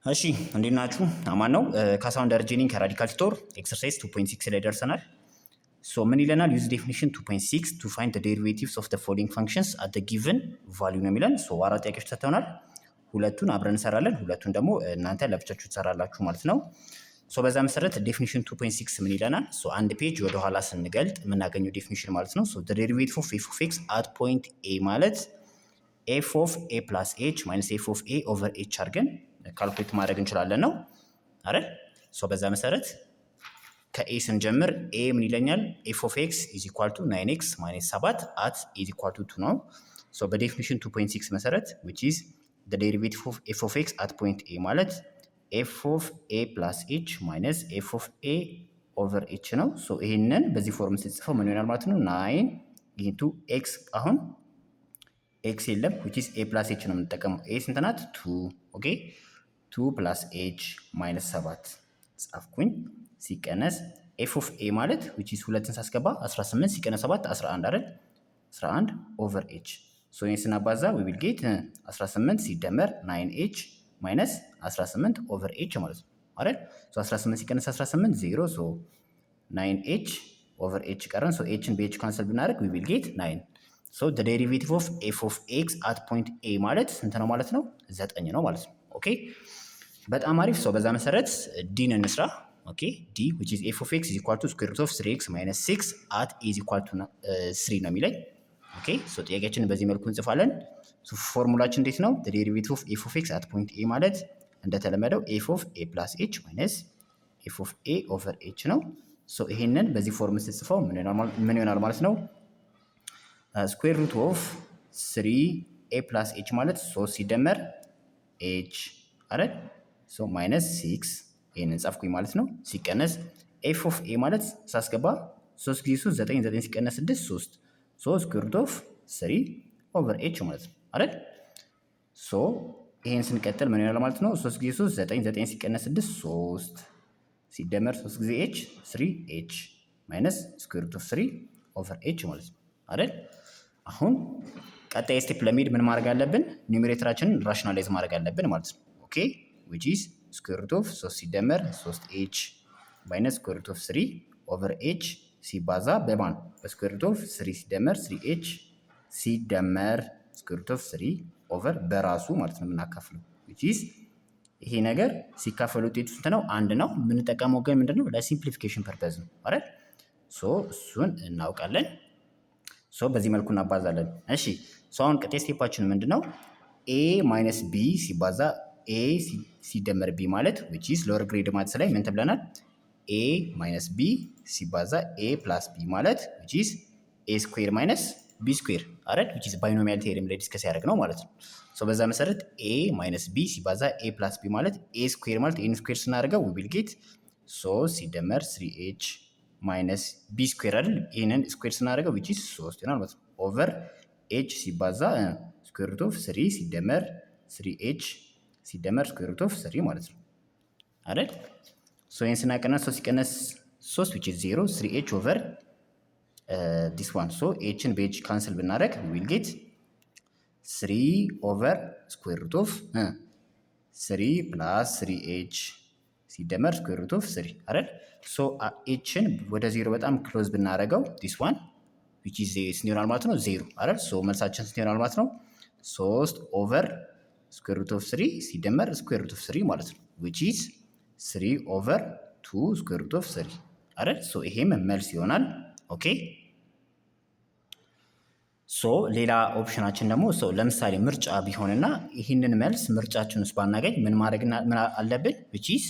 እሺ እንዴት ናችሁ? አማን ነው። ካሳሁን ደረጀ ነኝ ከራዲካል ቲቶር ኤክሰርሳይዝ 2.6 ላይ ደርሰናል። ሶ ምን ይለናል? ዩዝ ዴፊኒሽን 2.6 ቱ ፋይንድ ዘ ዴሪቬቲቭስ ኦፍ ዘ ፎሎዊንግ ፋንክሽንስ አት ዘ ጊቨን ቫልዩ ነው የሚለን። ሶ አራት ጥያቄዎች ተሰጥተውናል። ሁለቱን አብረን እንሰራለን፣ ሁለቱን ደግሞ እናንተ ለብቻችሁ ትሰራላችሁ ማለት ነው። ሶ በዛ መሰረት ዴፊኒሽን 2.6 ምን ይለናል? ሶ አንድ ፔጅ ወደ ኋላ ስንገልጥ የምናገኘው ዴፊኒሽን ማለት ነው። ሶ ዘ ዴሪቬቲቭ ኦፍ ኤፍ ኦፍ ኤክስ አት ፖይንት ኤ ማለት ኤፍ ኦፍ ኤ ፕላስ ኤች ማይነስ ኤፍ ኦፍ ኤ ኦቨር ኤች አድርገን ካልኩሌት ማድረግ እንችላለን ነው አይደል? ሶ በዛ መሰረት ከኤ ስንጀምር ኤ ምን ይለኛል? ኤፍ ኦፍ ኤክስ ኢዝ ኢኳል ቱ 9x ማይነስ 7 አት ኢዝ ኢኳል ቱ 2 ነው። ሶ በዴፊኒሽን 2.6 መሰረት which is the derivative of f of x at point a ማለት ኤፍ ኦፍ ኤ ፕላስ ኤች ማይነስ ኤፍ ኦፍ ኤ ኦቨር ኤች ነው። ሶ ይሄንን በዚህ ፎርም ስትጽፈው ምን ይሆናል ማለት ነው? 9 ኢንቱ ኤክስ አሁን ኤክስ የለም which is a plus h ነው የምንጠቀመው። ኤ ስንት ናት? 2 ኦኬ 2 ፕላስ ኤች ማይነስ 7 ጻፍኩኝ። ሲቀነስ ኤፍ ኦፍ ኤ ማለት which is ሁለትን ሳስገባ 18 ሲቀነስ 7 11 አይደል? 11 ኦቨር ኤች ሶ ይሄን ስናባዛ we will get 18 ሲደመር 9h ማይነስ 18 ኦቨር ኤች ማለት ነው አይደል? ሶ 18 ሲቀነስ 18 0 ሶ 9h ኦቨር ኤች ቀረን። ሶ ኤችን በኤች ካንሰል ብናደርግ we will get 9 ሶ the derivative of f of x at point a ማለት ስንት ነው ማለት ነው? 9 ነው ማለት ነው። ኦኬ በጣም አሪፍ። ሶ በዛ መሰረት ዲን እንስራ። ኦኬ ዲ which is f of x is equal to square root of 3x minus 6 at a is equal to 3 ነው የሚለኝ። ኦኬ ሶ ጥያቄያችንን በዚህ መልኩ እንጽፋለን። ሶ ፎርሙላችን እንዴት ነው? the derivative of f of x at point a ማለት እንደተለመደው f of a plus h minus f of a over h ነው። ሶ ይሄንን በዚህ ፎርም ስትጽፈው ምን ይሆናል ማለት ነው? ስኩዌር ሩት ኦፍ 3 ኤ ፕላስ ኤች ማለት 3 ሲደመር ኤች አይደል? ሶ ማይነስ 6 ይሄንን ጻፍኩኝ ማለት ነው። ሲቀነስ ኤፍ ኦፍ ኤ ማለት ሳስገባ 3 ጊዜ 3 9 9 ሲቀነስ 6 3 ሶ ስኩዌር ሩት ኦፍ 3 ኦቨር ኤች ማለት ነው አይደል? ሶ ይሄን ስንቀጥል ምን ይሆናል ማለት ነው? 3 ጊዜ 3 9 9 ሲቀነስ 6 3 ሲደመር 3 ጊዜ ኤች 3 ኤች ማይነስ ስኩዌር ሩት ኦፍ 3 ኦቨር ኤች ማለት ነው አይደል? አሁን ቀጣይ ስቴፕ ለመሄድ ምን ማድረግ አለብን? ኒውሜሬተራችንን ራሽናላይዝ ማድረግ አለብን ማለት ነው። ኦኬ which is square root of 3 ሲደመር 3h ማይነስ square root of 3 over h ሲባዛ በማን በsquare root of 3 ሲደመር 3h ሲደመር square root of 3 over በራሱ ማለት ነው የምናካፍለው which is ይሄ ነገር ሲካፈል ውጤቱ ስንት ነው? አንድ ነው። የምንጠቀመው ግን ምንድነው? ለሲምፕሊፊኬሽን ፐርፐዝ ነው አይደል? ሶ እሱን እናውቃለን። ሶ በዚህ መልኩ እናባዛለን። እሺ ሶ አሁን ቀጣይ ስቴፓችን ምንድነው? ኤ ማይነስ ቢ ሲባዛ ኤ ሲደመር ቢ ማለት which is ሎወር ግሬድ ማትስ ላይ ምን ተብለናል? ኤ ማይነስ ቢ ሲባዛ ኤ ፕላስ ቢ ማለት which is ኤ ስኩዌር ማይነስ ቢ ስኩዌር አይደል? which is ባይኖሚያል ቴዎረም ላይ ዲስከስ ያደረግነው ማለት ነው። ሶ በዛ መሰረት ኤ ማይነስ ቢ ሲባዛ ኤ ፕላስ ቢ ማለት ኤ ስኩዌር ማለት ኤን ስኩዌር ስናደርገው we will get 3 ሲደመር 3h ማይነስ ቢ ስኩዌር አይደል? ይሄንን ስኩዌር ስናደርገው which is 3 ይሆናል ማለት ነው ኦቨር ኤች ሲባዛ ስኩዌር ሩት ኦፍ 3 ሲደመር 3h ሲደመር ስኩዌር ሩት ኦፍ 3 ማለት ነው አይደል? ሶ ይሄን ስናቀናስ 3 ሲቀነስ 3 which is 0 3h ኦቨር this one ሶ ኤችን በኤች ካንሰል ብናደርግ we will get 3 ኦቨር ስኩዌር ሩት ኦፍ 3 ፕላስ 3h ሲደመር ስኩዌር ሩት ኦፍ 3 አይደል? ሶ ኤችን ወደ 0 በጣም ክሎዝ ብናደርገው this one which is ስንት ይሆናል ማለት ነው? 0 አይደል? ሶ መልሳችን ስንት ይሆናል ማለት ነው? 3 ኦቨር ስኩዌር ሩት ኦፍ 3 ሲደመር ስኩዌር ሩት ኦፍ 3 ማለት ነው which is 3 ኦቨር 2 ስኩዌር ሩት ኦፍ 3 አይደል? ሶ ይሄም መልስ ይሆናል። ኦኬ ሶ ሌላ ኦፕሽናችን ደግሞ ሶ ለምሳሌ ምርጫ ቢሆንና ይህንን መልስ ምርጫችን ውስጥ ባናገኝ ምን ማድረግና ምን አለብን? which is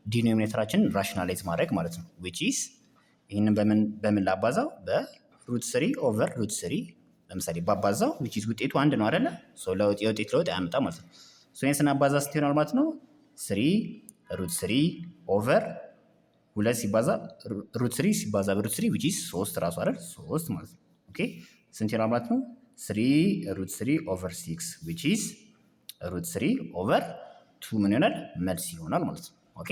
ዲኖሚኔተራችንን ራሽናላይዝ ማድረግ ማለት ነው which is ይህንን በምን ላባዛው? በሩት 3 ኦቨር ሩት 3 ለምሳሌ ባባዛው which is ውጤቱ አንድ ነው አይደለ? ሶ የውጤት ለውጥ አያመጣም ማለት ነው። ሶ ይሄን ስናባዛ ስንት ይሆናል ማለት ነው? 3 ሩት 3 ኦቨር 2 ሲባዛ ሩት 3 ሲባዛ በሩት 3 which is 3 ራሱ አይደል? 3 ማለት ነው። ኦኬ ስንት ይሆናል ማለት ነው? 3 ሩት 3 ኦቨር 6 which is ሩት 3 ኦቨር 2 ምን ይሆናል? መልስ ይሆናል ማለት ነው። ኦኬ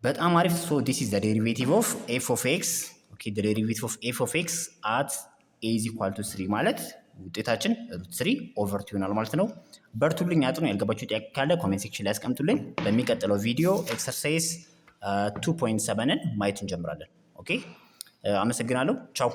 በጣም አሪፍ። ሶ this is the derivative of f of x. ኦኬ the derivative of f of x at a is equal to 3 ማለት ውጤታችን √3/2 ይሆናል ማለት ነው። በርቱልኝ፣ አጥኑ። ያልገባችሁ ጥያቄ ካለ ኮሜንት ሴክሽን ላይ ያስቀምጡልኝ። በሚቀጥለው ቪዲዮ ኤክሰርሳይዝ 2.7ን ማየት እንጀምራለን። ኦኬ፣ አመሰግናለሁ። ቻው